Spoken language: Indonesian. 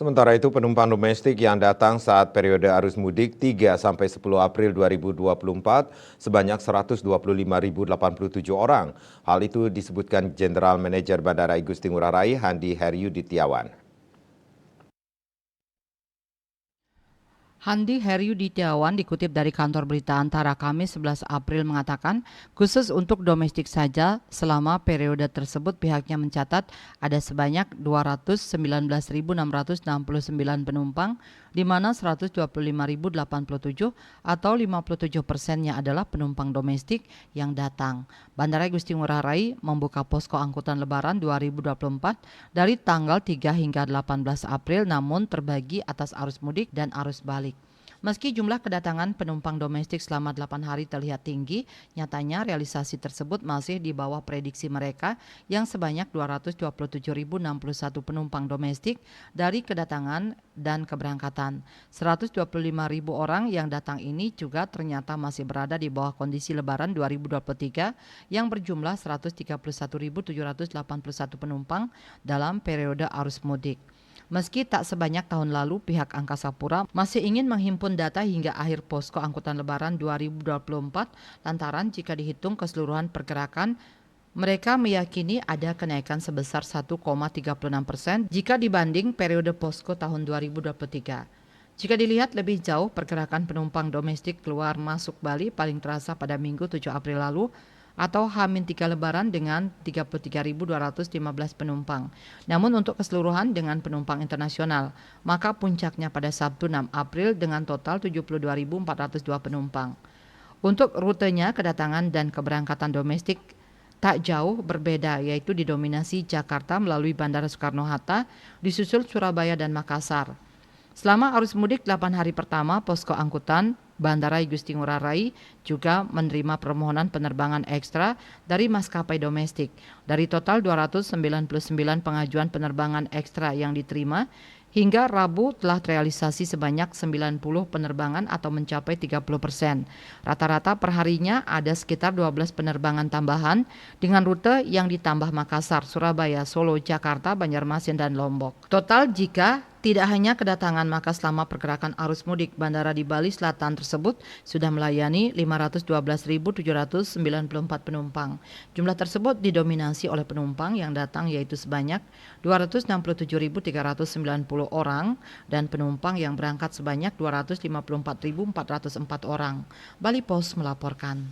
Sementara itu, penumpang domestik yang datang saat periode arus mudik 3 sampai 10 April 2024 sebanyak 125.087 orang. Hal itu disebutkan General Manager Bandara Igusti Ngurah Rai Handi Heryudityawan. Handi Heryudityawan dikutip dari kantor berita Antara Kamis 11 April mengatakan, khusus untuk domestik saja selama periode tersebut pihaknya mencatat ada sebanyak 219.669 penumpang, di mana 125.087 atau 57%-nya adalah penumpang domestik yang datang. Bandara Igusti Ngurah Rai membuka posko angkutan Lebaran 2024 dari tanggal 3 hingga 18 April namun terbagi atas arus mudik dan arus balik. Meski jumlah kedatangan penumpang domestik selama 8 hari terlihat tinggi, nyatanya realisasi tersebut masih di bawah prediksi mereka yang sebanyak 227.061 penumpang domestik dari kedatangan dan keberangkatan. 125.000 orang yang datang ini juga ternyata masih berada di bawah kondisi Lebaran 2023 yang berjumlah 131.781 penumpang dalam periode arus mudik. Meski tak sebanyak tahun lalu, pihak Angkasa Pura masih ingin menghimpun data hingga akhir posko angkutan Lebaran 2024 lantaran jika dihitung keseluruhan pergerakan, mereka meyakini ada kenaikan sebesar 1,36% jika dibanding periode posko tahun 2023. Jika dilihat lebih jauh, pergerakan penumpang domestik keluar masuk Bali paling terasa pada Minggu 7 April lalu atau H-3 Lebaran dengan 33.215 penumpang. Namun untuk keseluruhan dengan penumpang internasional, maka puncaknya pada Sabtu 6 April dengan total 72.402 penumpang. Untuk rutenya, kedatangan dan keberangkatan domestik tak jauh berbeda, yaitu didominasi Jakarta melalui Bandara Soekarno-Hatta, disusul Surabaya dan Makassar. Selama arus mudik 8 hari pertama, posko angkutan Bandara Igusti Ngurah Rai juga menerima permohonan penerbangan ekstra dari maskapai domestik. Dari total 299 pengajuan penerbangan ekstra yang diterima, hingga Rabu telah terrealisasi sebanyak 90 penerbangan atau mencapai 30%. Rata-rata perharinya ada sekitar 12 penerbangan tambahan dengan rute yang ditambah Makassar, Surabaya, Solo, Jakarta, Banjarmasin, dan Lombok. Total jika tidak hanya kedatangan, maka selama pergerakan arus mudik, bandara di Bali Selatan tersebut sudah melayani 512.794 penumpang. Jumlah tersebut didominasi oleh penumpang yang datang yaitu sebanyak 267.390 orang dan penumpang yang berangkat sebanyak 254.404 orang. Bali Post melaporkan.